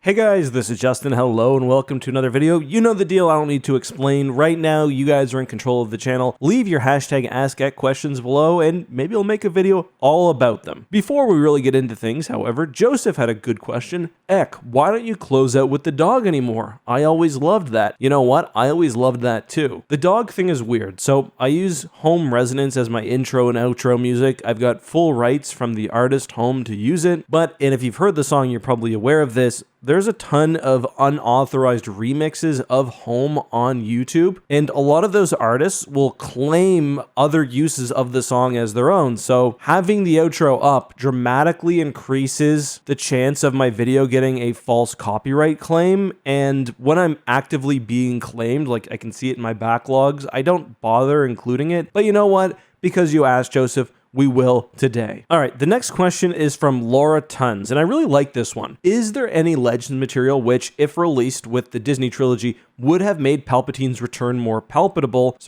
Hey guys, this is Justin. Hello and welcome to another video. You know the deal, I don't need to explain. Right now, you guys are in control of the channel. Leave your hashtag #AskEck questions below and maybe I'll make a video all about them. Before we really get into things, however, Joseph had a good question. Eck, why don't you close out with the dog anymore? I always loved that. You know what? I always loved that too. The dog thing is weird. So I use Home Resonance as my intro and outro music. I've got full rights from the artist Home to use it. And if you've heard the song, you're probably aware of this. There's a ton of unauthorized remixes of Home on YouTube, and a lot of those artists will claim other uses of the song as their own. So having the outro up dramatically increases the chance of my video getting a false copyright claim. And when I'm actively being claimed, like I can see it in my backlogs, I don't bother including it. But you know what? Because you asked, Joseph, we will today. All right, the next question is from Laura Tons, and I really like this one. Is there any Legends material which, if released with the Disney trilogy, would have made Palpatine's return more palatable,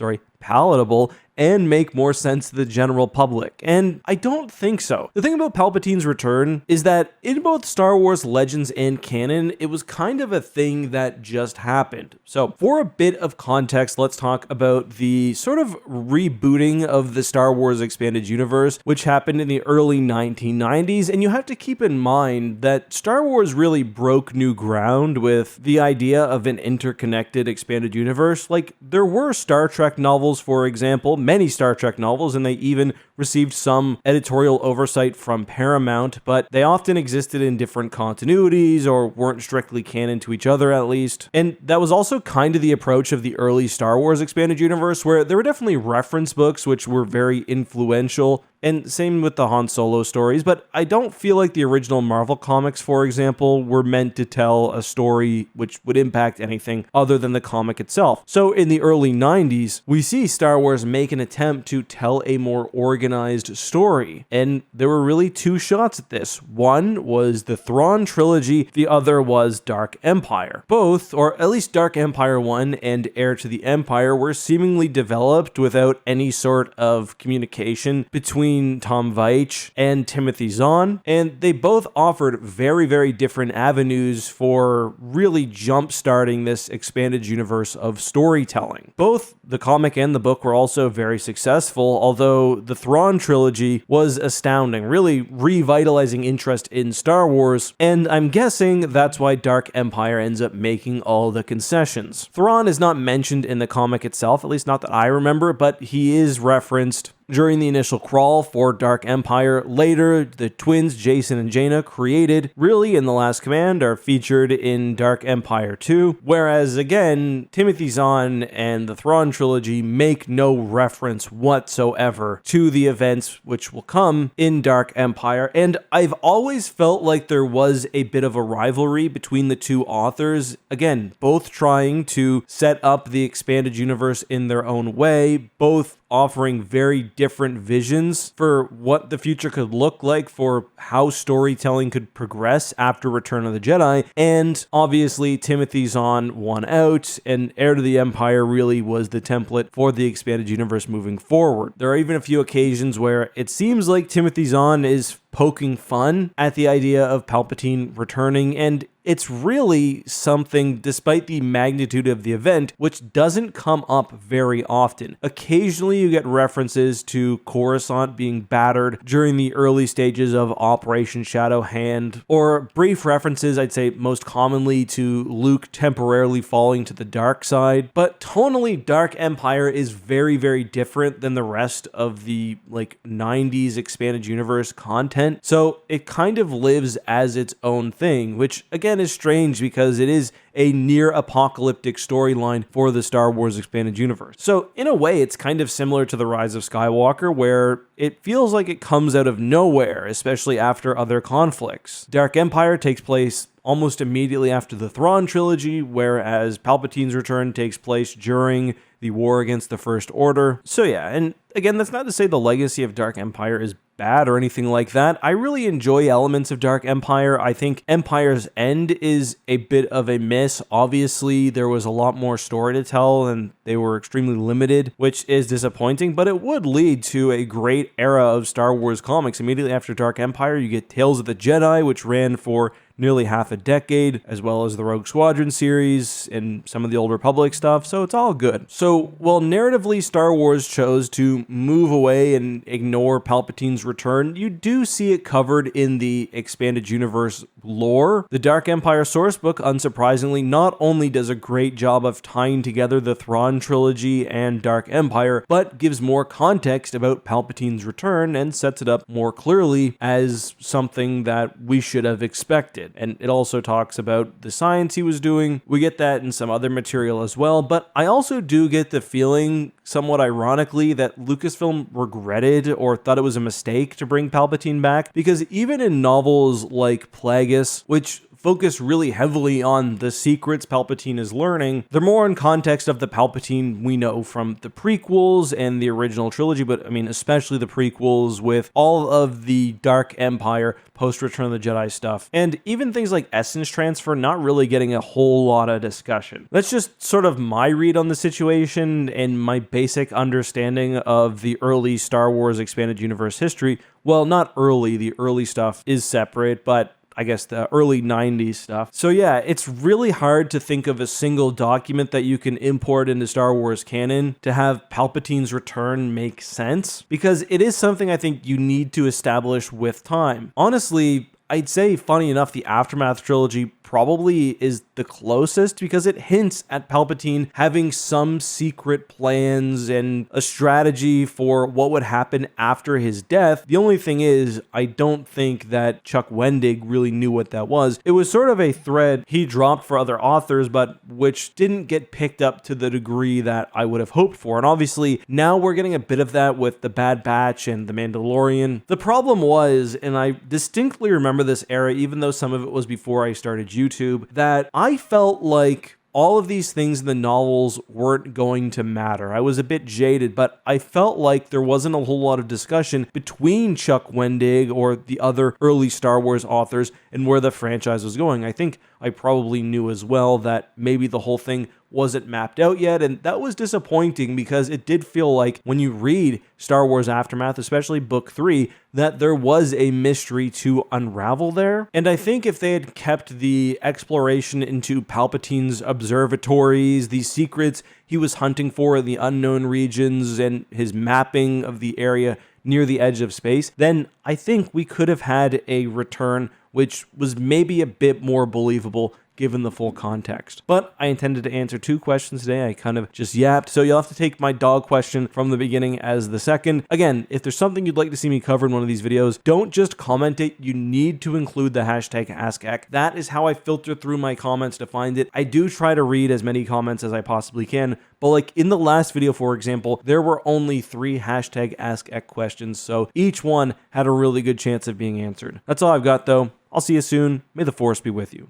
and make more sense to the general public? And I don't think so. The thing about Palpatine's return is that in both Star Wars Legends and canon, it was kind of a thing that just happened. So for a bit of context, let's talk about the sort of rebooting of the Star Wars expanded universe, which happened in the early 1990s. And you have to keep in mind that Star Wars really broke new ground with the idea of an interconnected expanded universe. Like there were Star Trek novels, for example, many Star Trek novels, and they even received some editorial oversight from Paramount, but they often existed in different continuities or weren't strictly canon to each other, at least. And that was also kind of the approach of the early Star Wars expanded universe, where there were definitely reference books which were very influential, and same with the Han Solo stories, but I don't feel like the original Marvel comics, for example, were meant to tell a story which would impact anything other than the comic itself. So in the early 90s, we see Star Wars make an attempt to tell a more organized story, and there were really two shots at this. One was the Thrawn trilogy, the other was Dark Empire. Both, or at least Dark Empire 1 and Heir to the Empire, were seemingly developed without any sort of communication between Tom Veitch and Timothy Zahn, and they both offered very, very different avenues for really jump-starting this expanded universe of storytelling. Both the comic and the book were also very successful, although the Thrawn trilogy was astounding, really revitalizing interest in Star Wars, and I'm guessing that's why Dark Empire ends up making all the concessions. Thrawn is not mentioned in the comic itself, at least not that I remember, but he is referenced during the initial crawl for Dark Empire. Later, the twins Jason and Jaina, created really in The Last Command, are featured in Dark Empire 2, whereas again, Timothy Zahn and the Thrawn trilogy make no reference whatsoever to the events which will come in Dark Empire, and I've always felt like there was a bit of a rivalry between the two authors, again, both trying to set up the expanded universe in their own way, both offering very different visions for what the future could look like, for how storytelling could progress after Return of the Jedi, and obviously Timothy Zahn won out, and Heir to the Empire really was the template for the expanded universe moving forward. There are even a few occasions where it seems like Timothy Zahn is poking fun at the idea of Palpatine returning, and it's really something, despite the magnitude of the event, which doesn't come up very often. Occasionally you get references to Coruscant being battered during the early stages of Operation Shadow Hand, or brief references, I'd say most commonly, to Luke temporarily falling to the dark side. But tonally, Dark Empire is very, very different than the rest of the 90s expanded universe content. So it kind of lives as its own thing, which again is strange because it is a near apocalyptic storyline for the Star Wars expanded universe. So in a way, it's kind of similar to the Rise of Skywalker, where it feels like it comes out of nowhere, especially after other conflicts. Dark Empire takes place almost immediately after the Thrawn trilogy, whereas Palpatine's return takes place during the war against the First Order. So yeah, and again, that's not to say the legacy of Dark Empire is bad or anything like that. I really enjoy elements of Dark Empire. I think Empire's End is a bit of a miss. Obviously, there was a lot more story to tell and they were extremely limited, which is disappointing, but it would lead to a great era of Star Wars comics. Immediately after Dark Empire, you get Tales of the Jedi, which ran for nearly half a decade, as well as the Rogue Squadron series and some of the Old Republic stuff, so it's all good. So, while narratively Star Wars chose to move away and ignore Palpatine's return, you do see it covered in the expanded universe lore. The Dark Empire sourcebook, unsurprisingly, not only does a great job of tying together the Thrawn trilogy and Dark Empire, but gives more context about Palpatine's return and sets it up more clearly as something that we should have expected. And it also talks about the science he was doing. We get that in some other material as well, but I also do get the feeling, somewhat ironically, that Lucasfilm regretted or thought it was a mistake to bring Palpatine back, because even in novels like Plagueis, which focus really heavily on the secrets Palpatine is learning, they're more in context of the Palpatine we know from the prequels and the original trilogy, but I mean, especially the prequels with all of the Dark Empire post-Return of the Jedi stuff. And even things like essence transfer not really getting a whole lot of discussion. That's just sort of my read on the situation and my basic understanding of the early Star Wars expanded universe history. Well, not early, the early stuff is separate, but I guess the early 90s stuff. So yeah, it's really hard to think of a single document that you can import into Star Wars canon to have Palpatine's return make sense, because it is something I think you need to establish with time. Honestly, I'd say, funny enough, the Aftermath trilogy probably is the closest, because it hints at Palpatine having some secret plans and a strategy for what would happen after his death. The only thing is, I don't think that Chuck Wendig really knew what that was. It was sort of a thread he dropped for other authors, but which didn't get picked up to the degree that I would have hoped for. And obviously, now we're getting a bit of that with The Bad Batch and The Mandalorian. The problem was, and I distinctly remember this era, even though some of it was before I started YouTube, that I felt like all of these things in the novels weren't going to matter. I was a bit jaded, but I felt like there wasn't a whole lot of discussion between Chuck Wendig or the other early Star Wars authors and where the franchise was going. I think I probably knew as well that maybe the whole thing wasn't mapped out yet, and that was disappointing, because it did feel like when you read Star Wars Aftermath, especially Book 3, that there was a mystery to unravel there. And I think if they had kept the exploration into Palpatine's observatories, the secrets he was hunting for in the unknown regions, and his mapping of the area near the edge of space, then I think we could have had a return which was maybe a bit more believable given the full context. But I intended to answer 2 questions today. I kind of just yapped, so you'll have to take my dog question from the beginning as the second. Again, if there's something you'd like to see me cover in one of these videos, don't just comment it. You need to include the hashtag AskEck. That is how I filter through my comments to find it. I do try to read as many comments as I possibly can, but like in the last video, for example, there were only 3 hashtag AskEck questions, so each one had a really good chance of being answered. That's all I've got though. I'll see you soon. May the Force be with you.